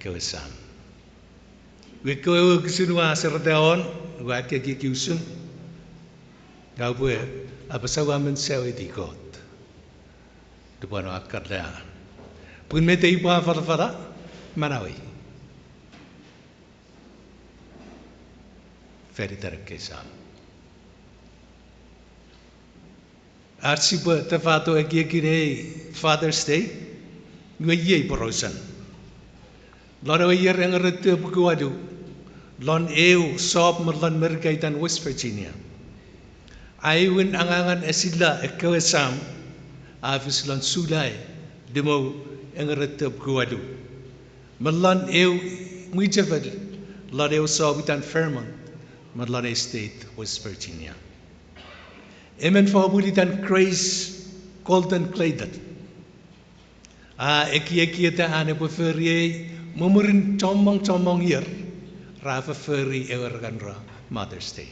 ekawasam. Wiko kisunwa serdaon wake kiusun. Gawe apa sawa mensewa di God. Depan akar dah. Pun mete ibu fara manawi. Very terkesam. Arsipa tefato ekikine Father's Day. Ngue borosan. Lora year yang rete bukuadu. Lon eu sob merlan merkaitan West Virginia. Ayun angangan esila ekawesam. Afis lon sulai demo yang rete bukuadu. Merlan eu mujavel. Lon eu sob itan Fairmont. Merlan Estate, West Virginia. Emen fabulitan Grace Golden Clayton. Eki ta ane preferie mumurin comong year. Rafa feri ewerkan ra Mother's Day.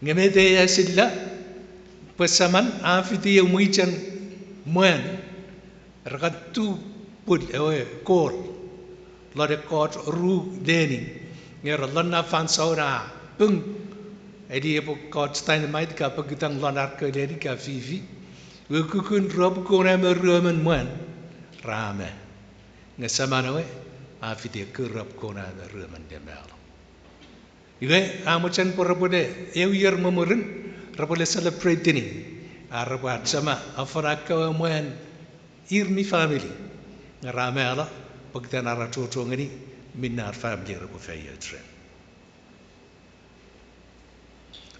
Ngemete ya sila pesaman afiti yang muichan muen rakatu put ewe kor lade kor ru deni ngera lana fan saura pung edi epo kor stein mait ka pagitang lanar ke deni ka vivi we kukun rob kona me roman muen rame ngesamana we afiti ke rob kona me roman demel. Iwe amuchan porapode eu year memurin rapole celebrate ini arabat sama afaraka muen irmi family ngarame ala pagtan ara chocho ngani minnar family rapo faya tren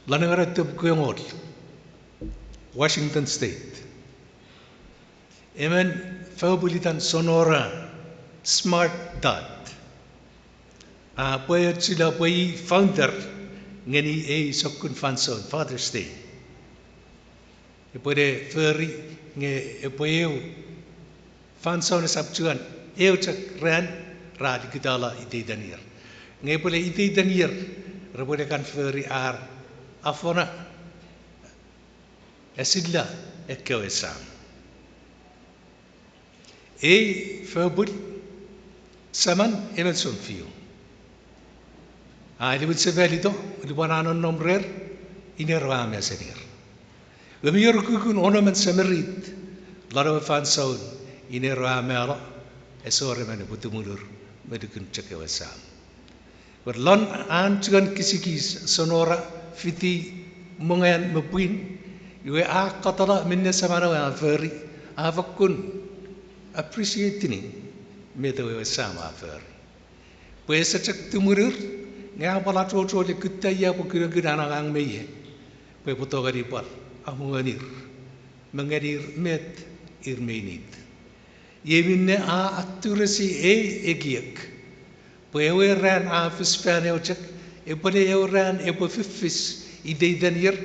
lanangara tub kuyongol Washington State emen fabulitan Sonora smart dot Apoy sila poy founder ngeni sokun fanson Father's Day. Ipode feri nge epoyeu fanson sabchuan chak ran rad kitala ite danir. Nge pole ite danir repode kan feri ar afona esilla ekewesam. Verbud saman emelson fiu. Ini bersevalido, di mana nomrer ini ramai senir. Kami kukun ornament semerit, lalu fansaun ini ramai ala, esore mana butuh mulur, medukun cekewasam. Berlon anjuran kisikis Sonora fiti mengen mepuin, iwe katala minne samana wa feri, avakun appreciate ini, medawe sama feri. Puasa cek tumurur. Nga pala chocho le kutaya po kira ang meye pe puto gari pal amunganir mengadir met irmenit yeminne aturasi egiek pe ran afis pane ochak e pone ran e po fifis ide danir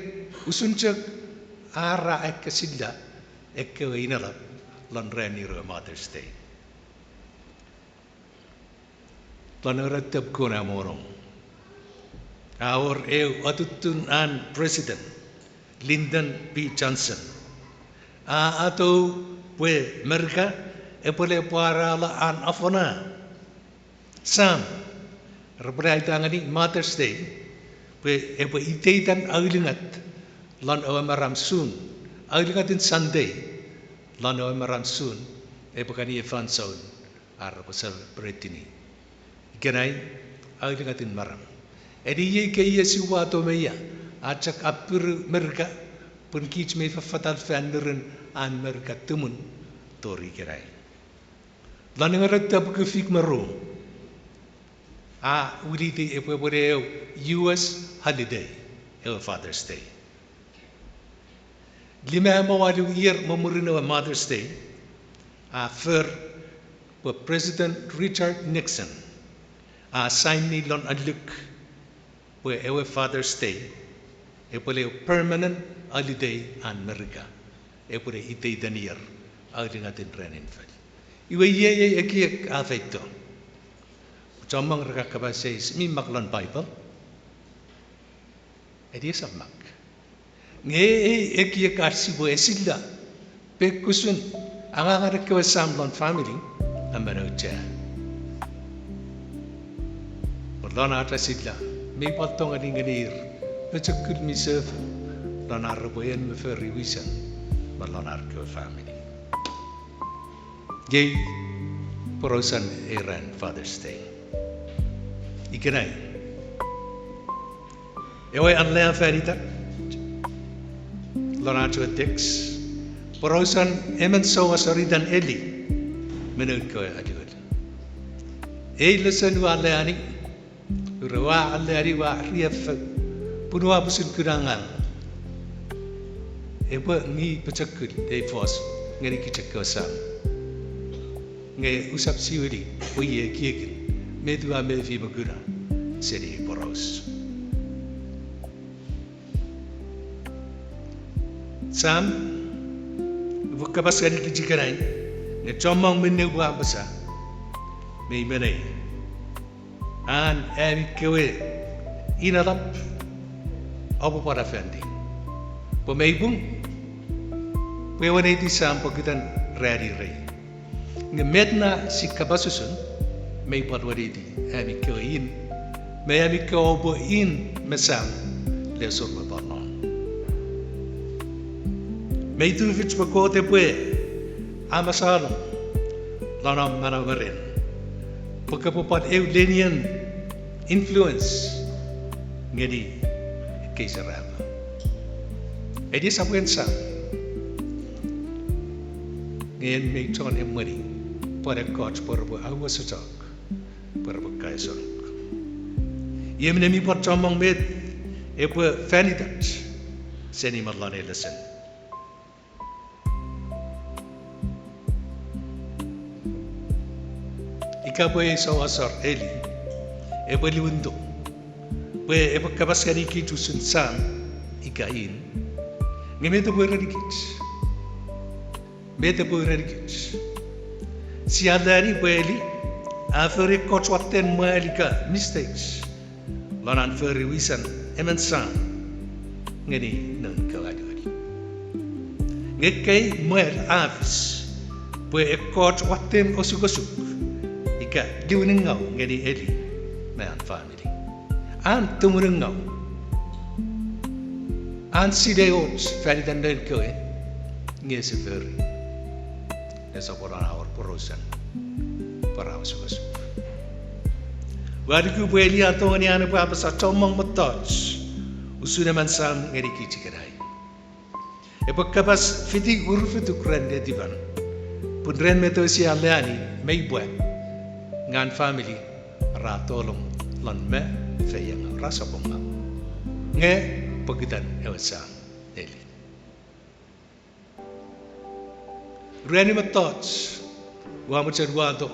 usunchak ara ekasilla ekkainala lon ranir Mother's Day lanarattab kona morong. Our atutun President Lyndon B. Johnson atau pue mereka epole para la an afona sam reprai tangani Mother's Day pue epo iteitan aulingat lan awamaram sun aulingatin Sunday lan awamaram sun epo kani efan saun ar pasal beretini ikanai aulingatin maram. Edi kaya siwa to meya acak apur mereka pun kich me fatal fanderin an mereka temun tori kerai. Lalu ngarat tab kefik meru. Uriti epopore US holiday, Father's Day. Lima mawalu year memurina Mother's Day. For President Richard Nixon. Sign ni lon adluk. Where our Father's Day, a permanent holiday in America, a ite danir, outing at the training fell. You were ye a kick affecto. Jomang Rakaba says, me Maclon Bible. It is a Mac. Nay, a kick arsibo esilla, Pekusun, Angaraka Samlon family, and Manocha. lana atasilla me paltonga dinganir pechakul mi serve lana arboyen me ferry wisan lana arko family gay porosan Iran Father's Day ikenai ewe anlea ferita lana tuatex porosan emen sawa saridan eli menurut ko adul lesen wa leani rawa alari wa riaf punwa pusin kurangan eba ngi pecakul fos ngari kicakosam ngai usap siwiri uye kiekin medua mevi magura seri poros sam vukabas gani kijikarai ne chomong minne wa basa me menai an kewe inalap abu para fendi pemeibung pewane di sampo kitan ready rei ngemetna si kabasusun me padwadi di kewe in me kewe in mesam le sorba parnon me tu fits pakote pue amasalo lana manawaren pagkapupat Eulenian influence ngedi kaisarab. Edi sabuan sa ngayon may ton emari pada coach porbo awas sajak porbo kaisar. Ia menemi pot comong med epa fanitat seni malane lesen. Ikapoy sa asar eli eba liundo pe eba kabaskari ki tusun sam ikain ngemeto boradikit mete boradikit si adari beli afere kochwaten malika mistakes lanan feri wisan emen sam ngeni nan kawadari ngekai mal afs pe kochwaten osugosuk diunengau ngedi eli man family an tumurengau an sideot feridan den koe ngese veri esa poran awar porosan para usus wadiku beli atoni anu pa sa tomong matoch usune man sam ngedi kichikerai epakapas fiti urfitu krende divan pundren metosi aleani meibuat ngan family ratolong lan me feyang rasa bonga nge pagitan ewasa eli reni matots wa macam wado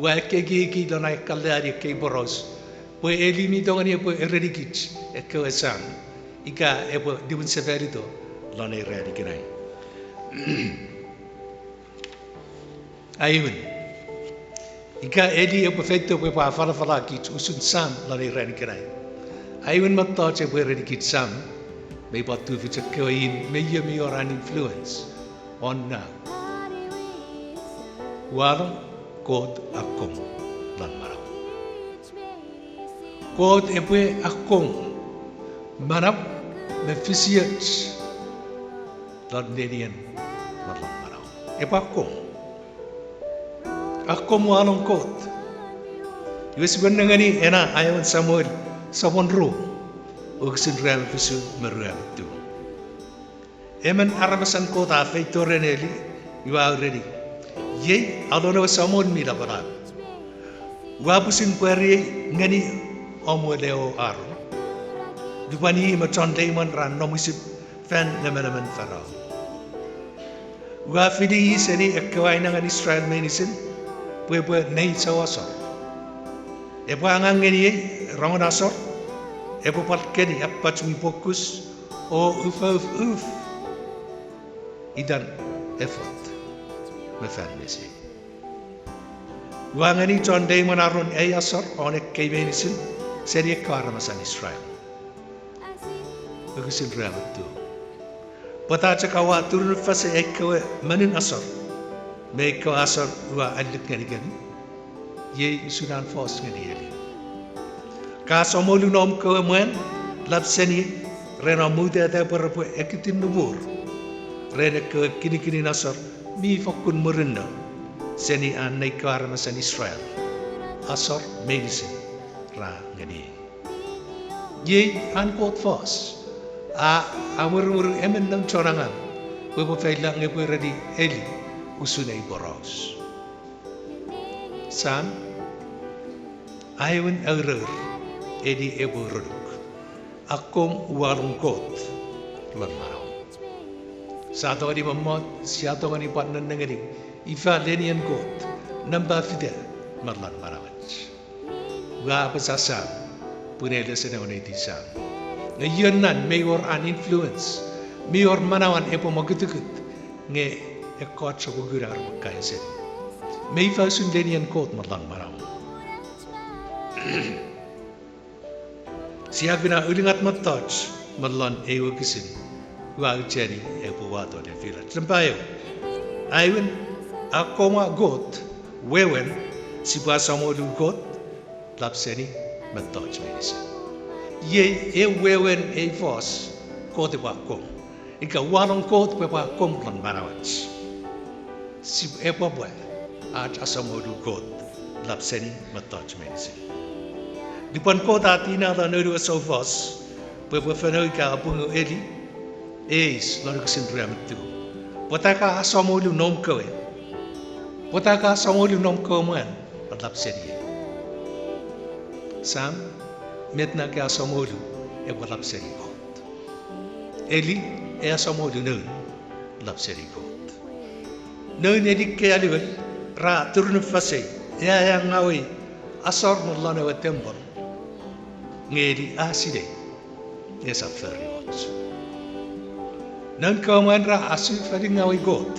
wa kegi donai kalari ke boros po eli mi dongani po eredikit ekewasa ika ebo dibun severito lan eredikinai ayun ika eli e perfecto pe pa fala kit usun sam la ni ren krai ai wen matta che pe ren kit sam me patu fi chekoin me ye me oran influence on na wala kod akong lan marau kod e pe akong marap me fisiat lan denian lan marau e pa akong aku mau along kot. Yus benengani ena ayawan Samuel sabon ru. Uksin ram pisu meram tu. Eman arabasan kot afei toreneli. You are ready. Ye alona Samuel mi da bara. Wapusin peri ngani omoleo aro. Dupani macam diamond ran nomisip fan leman farao. Wafidi seni ekawai nangan Israel menisin. Pue nei sawasor. Epo angang ngeni rangonasor. Epo palkeni apach mi fokus o uf. Idan effort. Mefan mesi. Wangani John Day manarun asor onek kebenisin seri karamasan Israel. Bagusin ramat tu. Pata cakawa turun fase ekwe manin asor. Mereka asal dua adik ngani ye sunan fos ngani ye. Ka somolu nom ko mwen lap seni rena muda da berapa ekitin nubur. Rena ke kini nasar mi fakun merinda seni an naikar masan Israel. Asar medicine ra ngani. Ye an kot fas. Amur emen nang corangan. Bebo faila ngepo ready eli usunai boros. Sam ayun error edi ebo ruduk. Akom warung kot lan marau. Sato di mamot siato ngani patnan ngani ifa lenian kot namba fide marlan marawach. Wa pasasam punele sena oneti sam. Ngayon nan mayor an influence mayor manawan epo magutukut nge ekot sa gugurar kaya sen. May fa sun lenian kot marlan marau. Siya guna ulingat matoj marlan ewo kisin. Wa ucheri epo wato de fila. Sampayo. Ayun akoma got wewen si basa mo got lapseni matoj medicine. Ye wewen e fos kote pa kom. Ika warong kot pa kom lan marawach. Si epo boy at asamodu kot lapseni matoj medicine. Di pan kota tina da nodu so fos pa fano ka pungo eli eis lalu kesin tu. Potaka asamodu nom koe. Potaka asamodu nom ko man lapseni. Sam metna ke asamodu e lapseni kot. Eli e asamodu nun lapseni kot. Nun edik ke aliwal ra turun fase ya yang ngawi asar mulana wa tembal ngedi aside ya safari wat. Nun kaman ra asu fadi ngawi got.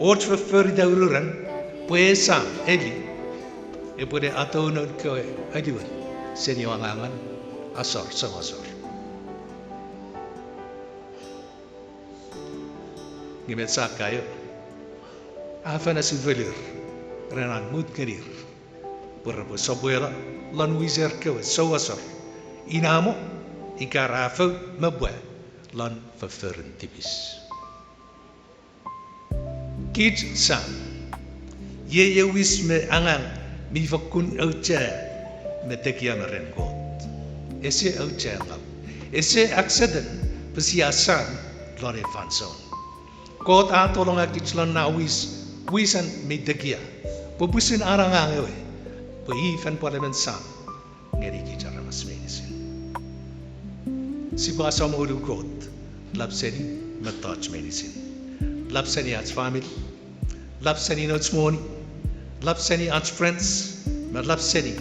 Ot fari daururan pues sam eli e pode atau nun ke aliwal seni wangangan asar samasar. Ngimet sakayo afana sivelir renan mut kerir berapa sabuela lan wizer ke sawasar inamo ikarafo mabwa lan verferen tipis kit sam ye wis me angang mi fakun aucha me tekian ren got ese aucha ngap ese accident pesiasan lore fanson kot atolong akitlan na wisan me tekia pupusin arang angewe pai fan parliament sam ngeri kicara mas medicine si basa mo got lapseni matach medicine lapseni ats family lapseni nots money lapseni ats friends ma lapseni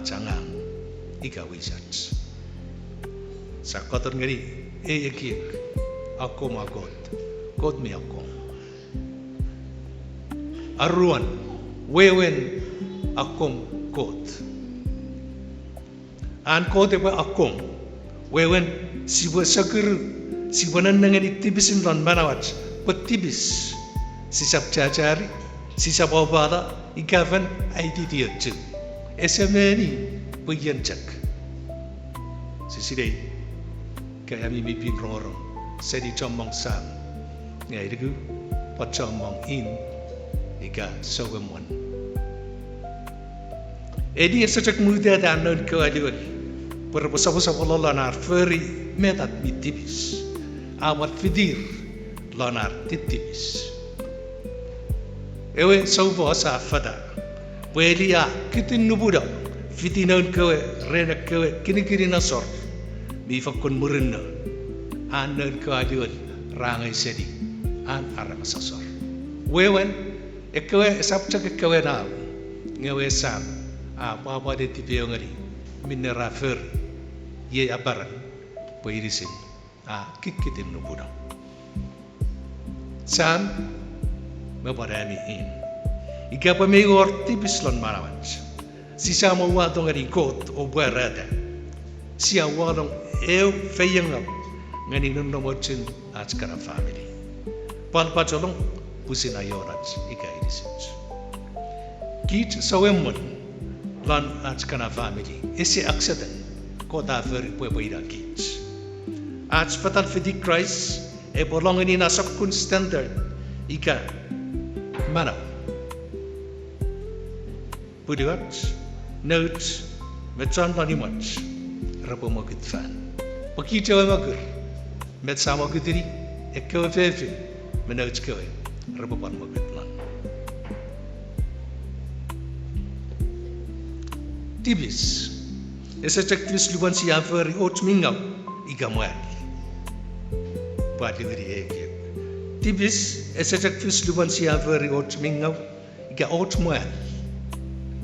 changang ika wisat sakotor ngeri ekik ako got mi ako aruan wewen akom kot an kote ba akom wewen siwa sakir siwa nanangan itibisin lan manawat patibis sisap cacari sisap obada ikavan aiti tiatju esemeni bagian cak sisidei kaya mimi pin rorong sedi chomong sam ngai digu pat chomong in ika sawemon edi sejak muda dan non ke adiwan berbesar-besar lanar feri metat mitibis awat fidir lanar titibis ewe sauva sa fada belia kitin nubuda fitinon ke rena ke kini nasor mi fakun murinna an non ke adiwan rangai sedi an arang sasor wewen ekwe sabcak ekwe na ngewe sam apa de tipeo ngari minera fer ye abaran poirisin kikitin nubuda sam mabarami in ika pa me tipis lon marawat si sama wadong ngari kot o buarada si awadong eu feyangam ngani nung nomochin atskara family palpacholong pusin ayorat ika irisin kit sawemon lan ats kana family. Ese accident ko da veri po ira kids. Ats fatal fidi Christ e bolongan in asap kun standard ika mana. Budiwats, notes, met zon van iemand, rabo mo good fan. Pakita wa magur, met sama gudiri, ek kawe fefe, met notes kawe, rabo pan mo good lan. Tibis, esa cek tris luban si averi ot mingau, iga moali. Pati diri eke. Tibis, esa cek tris luban si averi ot mingau, iga ot moali.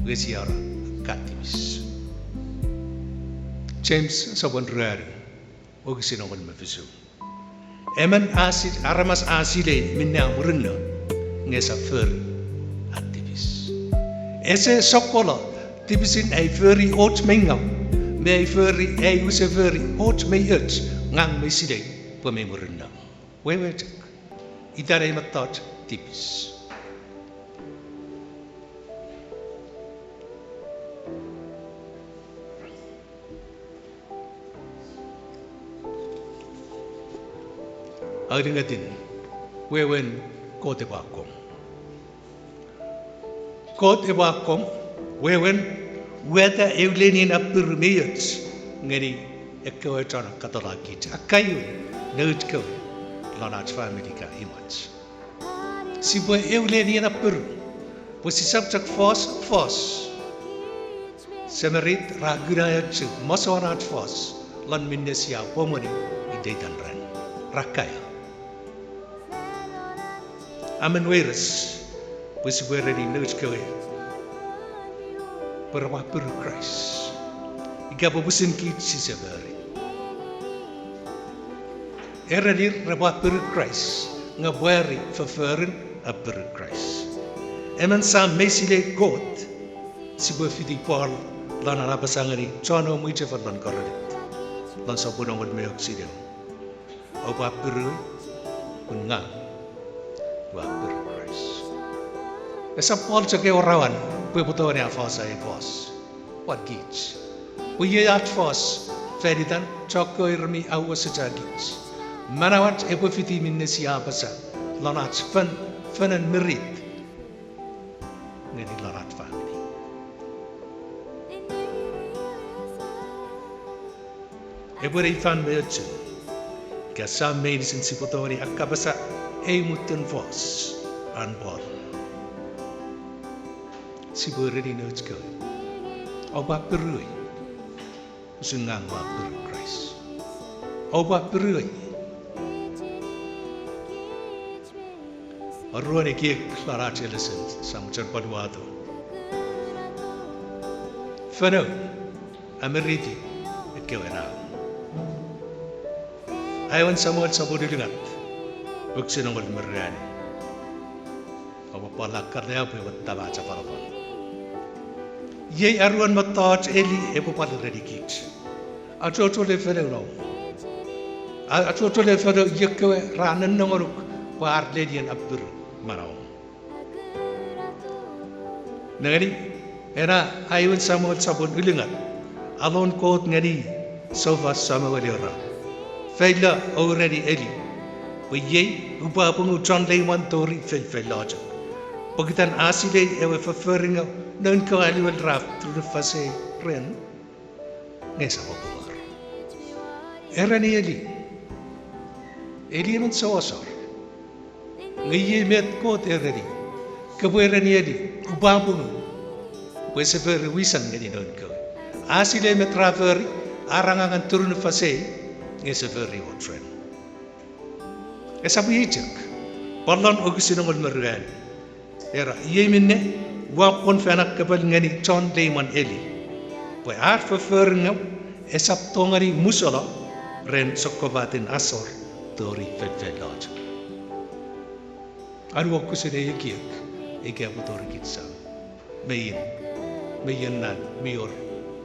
Wesiara katibis. James sabon rari ogi sinongon mafisu. Eman asid aramas asile minna murna ngesa fer atibis. Ese sokola tibisin ay feri ot mengam me ay feri ay use feri ot me ut ngang me sile po me murna. Wewejak idare matat tibis. Aringatin, wewen kote bakom. Kote bakom, wewen weta eulenin apurmiyat ngani ekkawe tana katalakit. Akayu naut ko lanach family ka imach. Si boy eulenin apur, posi subject fos. Semerit ragunayat su masoranat fos lan minnesia pomoni ideitan ran. Rakaya. Amen weres, was where any notes go in. But what per Christ? Igabo busin kit si severi. Eradir rabat per Christ, nga bweri verferen a per Christ. Eman sa mesile God, si bo fidi Paul, lan arabasangani, chono muiche van lan koralit. Lan sa punong od meok sidem. Oba per kun nga. Per Christ. Esa Paul cake orawan, pueputo ni afos ay fos. What gives? Uye at fos, feridan choko irmi awas sa gives. Manawat epofiti minne siya basa, lanat fan and merit. Ngani lanat family. Ebore fan meutsen. Kasam medicine si potoni akabasa. Ei muten vos aan bor. Si boredi notes go. Oba perui. Usungang wa per Christ. Oba perui. Arruane kiek klarat elisen samchar padwado. Fano ameriti ekewena. Ayon samuel sabudilingat. Buksin ang merani. Apa palak karya apa yang tabaca parapon. Ye arwan matat eli epo paling redikit. Ato le fere no. Ato le fere yekwe ranen nongoruk par ledian abdur marau. Nagani era ayun samuel sabun ulingat. Alon kot ngadi sofa samuel ora. Faila already eli. Wye upa pungu John Lehman tori fel logic. Pagitan asile ewe verferinga non ko aliwal draft through the fase ren. Ngesa popular. Era ni Eli man sawasar. Ngaye met ko tereri. Kabwera ni upa pungu. Wese ver wisan ngani non ko. Asile met traver arangangan turun fase ngesa veri o trend. Esabu hijak, parlan ogusinongol meruan. Era iye minne, wapon fenak kebal ngani John Lehman eli. Boy art verferinga, esap tongari musala, ren sokobatin asor, tori fel. Aru okusine yekiek, eke abu tori kitsa. Meyin nan, mior,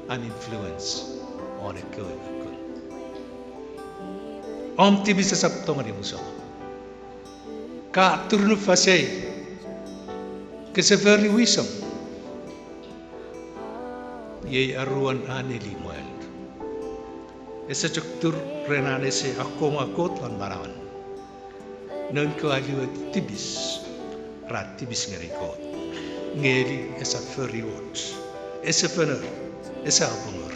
an influence, on a koe. Om tibis esap tongari musala. Ka turnu fase keseveri wisam ye aruan aneli moel. Esa cuktur renan ese akoma kot lan marawan. Non ko aliwa tibis, rat tibis ngeri kot. Ngeli esa furry watch, esa fener, esa abungur.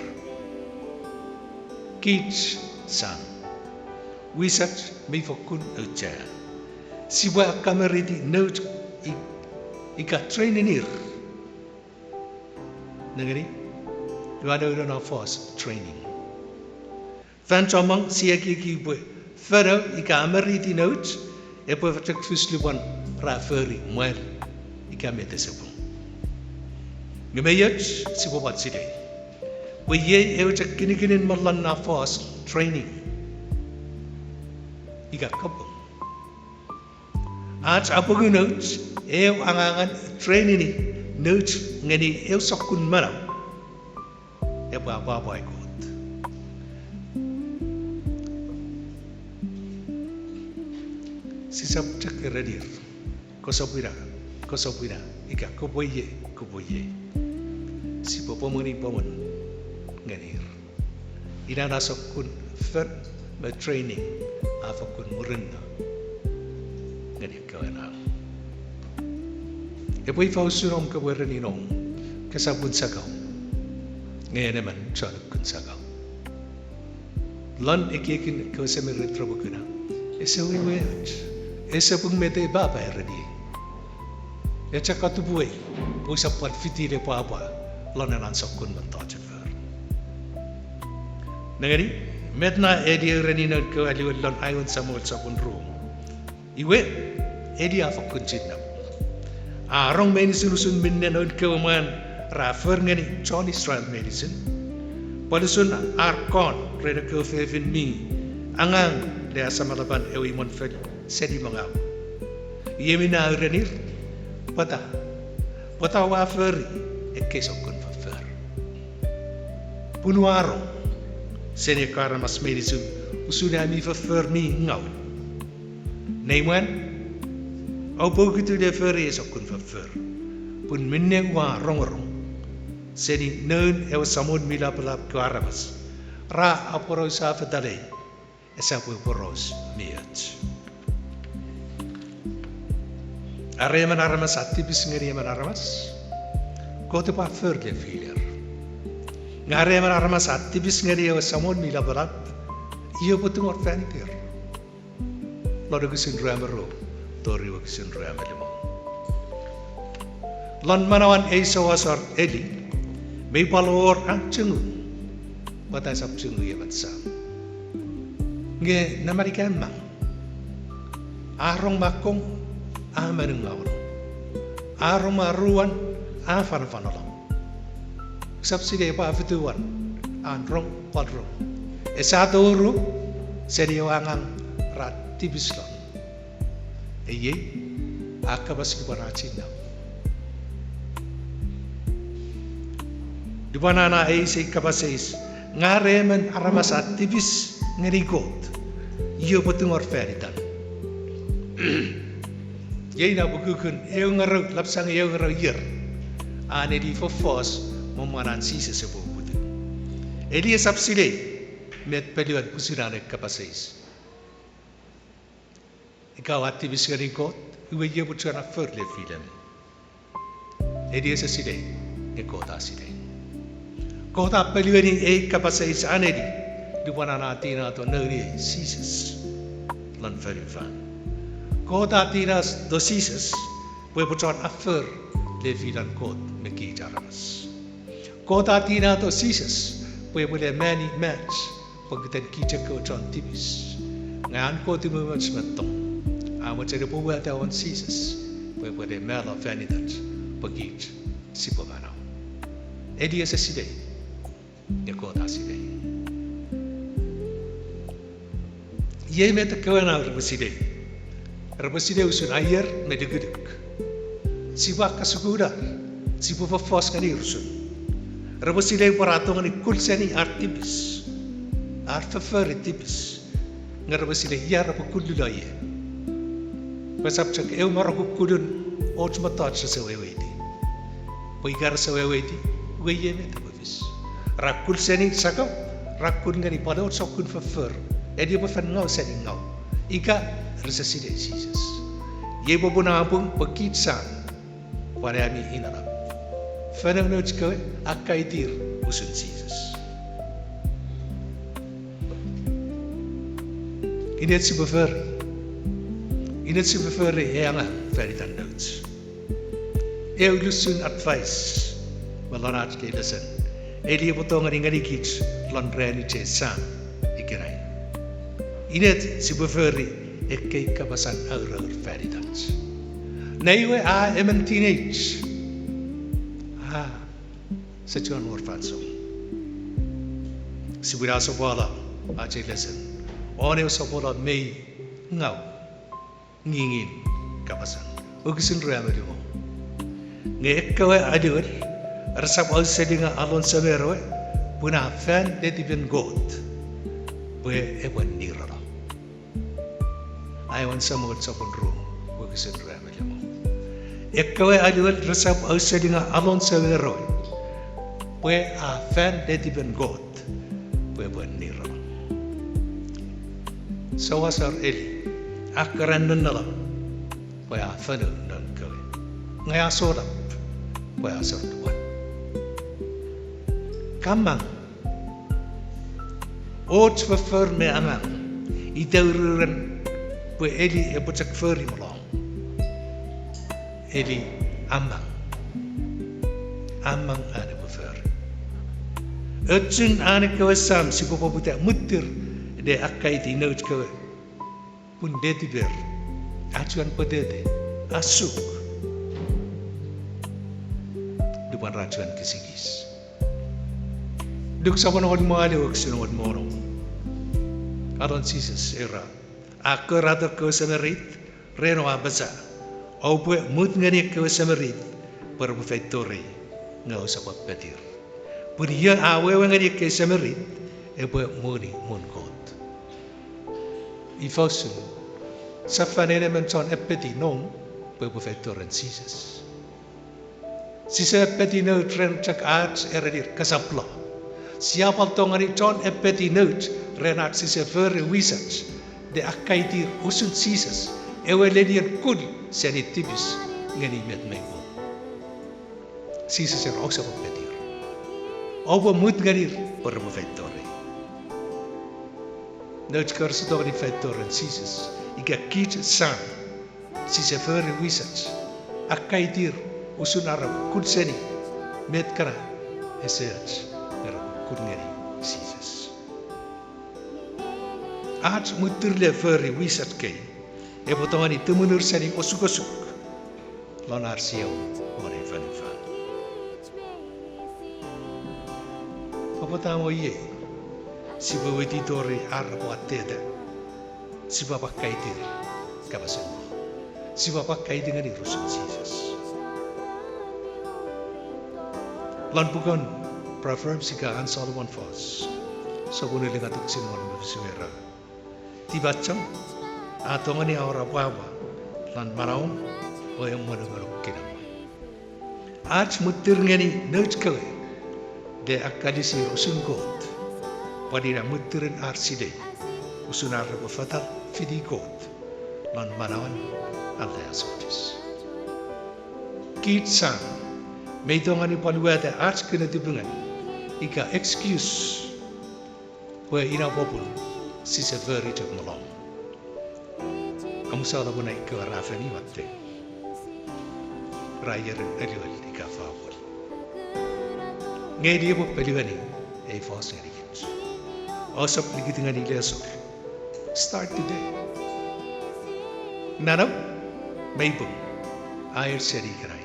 Kids sang, wisat me fokun uja. Siwa kameridi note ika trainingir. Nangani, luada udah na force training. Fan comang siya kiki boy. Fero ika ameriti note, epo fatak fusluban raferi muel ika mete sepung. Ngemeyat si bobat sidai. Boy ye cak kini malan na force training. Ika kapung. At apogu note, angangan training ni note ngani sokun mana. Epo apa ikut. Si subject ready. Kosopira, ika kuboye. Si popomoni pomon nganir. Ina nasokun fer me training afakun murenda. Ngani kawana. Epoi fausurom kawerani nong kasabun sagaw. Ngayon naman kun sagaw. Lan ikikin kawasemir trabukuna. Esa wiwet. Esa pung mete bapa erdi. Ya cakatu buai. Pusa pat fiti le apa. Lanan sokun mentajat ver. Nangani metna edi reni na ko ali lon ayon samol sapun ro. Iwe edi afakun jinam. Arong medicine usun minne non ko man rafer ngani John Israel medicine. Palusun arkon rena ko fevin mi angang le asamalaban ewi mon fel sedi mangau. Yemina renir pata wafer ekesokun wafer. Punuaro seni kara mas medicine usuna mi wafer mi ngau. Neiman au begitu dia feri esokun wafer. Pun minne wa rong seni non ewa samud mila pelap karamas. Ra aporo sa fadalei esa poros miat. Areman aramas atibis ngeri man aramas. Kote pa furle filer. Ngareman aramas atibis ngeri ewa samud mila pelap. Iyo putung orfaniter. Lodo kusin ramero, tori wa kusin ramelemo. Lan manawan esa wasar eli. May palor ang cungu. Batas ap cungu ya batsam. Nge namarikan mang. Arong makong amanung ngawon. Arong maruan afanfanolong. Subsidi pa fituan anrong padrong. Esato uru sediwangang ratibislon. Eye akabas kibaracina. Di mana na ay si kabasis ngaremen aramas atibis ngerigot iyo putung orferitan. Yay na bugukun eong ngaraw lapsang eong ngaraw yer ane di fofos memanan sisa sebuah putu. Elia sapsile met peluan pusurane kabasis. Ikaw atibis ngerigot iwe iyo putura furle filan. Elia sasile ekota sile. Kota peluani kapasais anedi di mana natina to neri sises lan verifan. Kota tinas do sises pue pucon afer le filan kot meki jaramas. Kota tina to sises pue pule mani match pagten kicha ko chon tibis. Ngan ko timu match matong. Amo cere pue tawan sises pue pule mela vanitat pagit sipomana. Edia sesidei. Kota sidai. Ye met kawana rebesidai. Rebesidai usun ayer medegedek. Siwa kasugura, siwa fafos kani usun. Rebesidai paratongan ikulseni artibis. Arfafer tibis. Ngerebesidai yar apakululoye. Pasapcak eu marakukudun ojmatat sa wewedi. Poigar sa wewedi, weye met tibis. Rakul seni sakau, rakul ngani pada sokun fafur. Dia berfan ngau seni ngau. Ika resesi de Jesus. Ye bobuna abung pekit san. Pada ami inara. Fana noch kowe akai dir usun Jesus. Ini si befer. Ini si befer yang very dan notes. Lusun advice. Malonat ke listen. Dia potong ngari kits lon rani cesan ikirai. Ini si befer ke kapasan aura very dan. Naiwe teenage. Sejuan orfanso. Si wira sobola aje lesen. One sobola mei ngau ngingin kapasan. Ugisin rame dimo. Ngekawe adul resap al sedinga alon saberwe puna fan detiben god. Bue ewan nirara. Aiwan samul sapon room. Ugisin rame dimo. Ngekawe adul resap al sedinga alon saberwe. Pue a fan detiben god. Pue ewan nirara. Sawasar eli akaran nala pue a fanu nan kawe. Ngaya sorap pue a sortuan. Kamang ots verfer me amang itaururan pue eli epocak feri malong. Eli amang ada verfer. Utsun ane kawe sam si popo putak mutir de akai di nout kawe pun deti ber acuan pedete asuk depan racuan kesigis duk saban hod mo ale wak sino hod moro aron Jesus era akar atar kawe samarit reno abasa au pue mut ngani kawe samarit per bufetori ngau sabab petir pun ia awe ngani kawe samarit pue muni mun god Ifosun, safanene menton epeti nong, bebufetoren Jesus. Sisa epeti no tren cak arts eredir kasapla. Siapa tongani ton epeti note renat sisa vere wisats de akaitir usun Jesus. Ewe ledier kul seni tibis ngeni met mego. Jesus er ook sabab petir. Oba mut ngadir bebufetore. Nout kursus door die vettoren Jesus. Ik heb kiet sang. Si se vere wisats. Akai dir usun arab kudseni met kara eseats arab kudngeri Jesus. Aats muturle vere wisat kei. E potongani temunur seni osuk. Lonar siau ore van. Apa tamo ye? Si bawiti tori arbo ateda. Si bapa kaitir kapasen. Si bapa kaitir ngani rusun Jesus. Lan bukan Proverbs ika an Solomon fos. Sabune lenga tuksin mon bevsuera. Tibacam atau ngani aura bawa lan maraum oyam mono kinam. Ach mutir ngani nout kawe de akadisi rusun god. Padina mutirin arside usunar befatal fidi god lan manawan Allah asotis kit sang meitongani panuada arts kena dibungan ika excuse we ina popul si se veri tok malong amusala bona ika rafani watte rayer eliwal ika favor ngedi bo pelivani e foseri Osap lagi dengan ilesor. Start today. Nanam, maybe air seri kerai.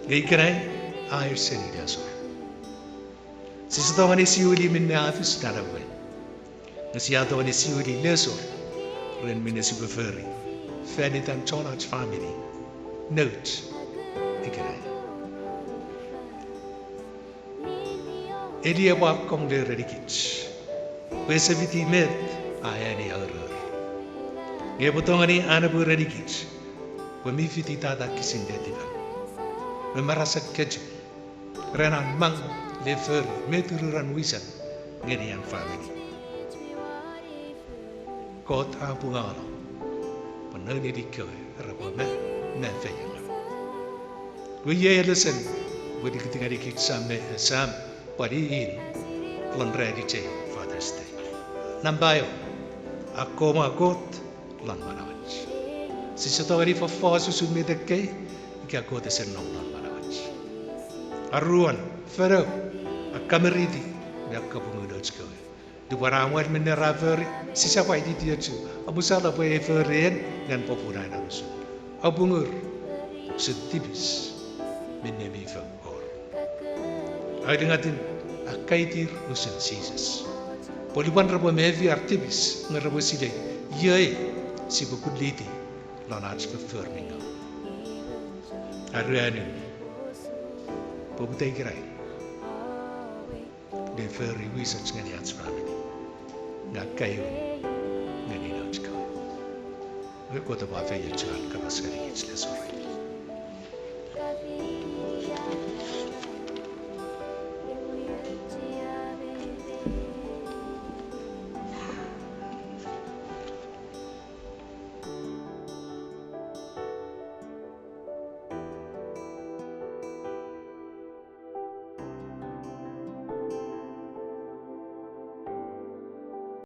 Gay kerai air seri ilesor. Sisa tahu ni siuli minna afis narawen. Nasi tahu ni siuli ilesor. Ren minna si beferi. Fanitan chonach family. Note. Ikerai. Edia bab kong le redikich. Pesaviti met ayani aurur. Ngebotongani anabu redikich. Wemifiti tata kisindetivan. Memarasat keju. Renan mang le fer metururan wisan ngeni ang family kot apungalo panani dikoe rabo me feyanga we ye listen we dikitinga dikik sam pari in lon ready che Father's Day nambayo akoma kot lan manawach si satori fa susun medeke ika kot sen non lan manawach aruan fero akameridi me akapungudoch ko du waramwat mineraveri si sapa di dia tu abusala po eferen ngan popuna na rusu abungur sedibis minemi fa or ay dengatin akaitir rusen Jesus Poliban rabo mevi artibis ngarabo sile yei si bukudliti lanats beferminga arani pobutay kiray de ferry wisats ngani ats family na kayo ngani nats ka we ko ta ba fe yachal ka basari it's less already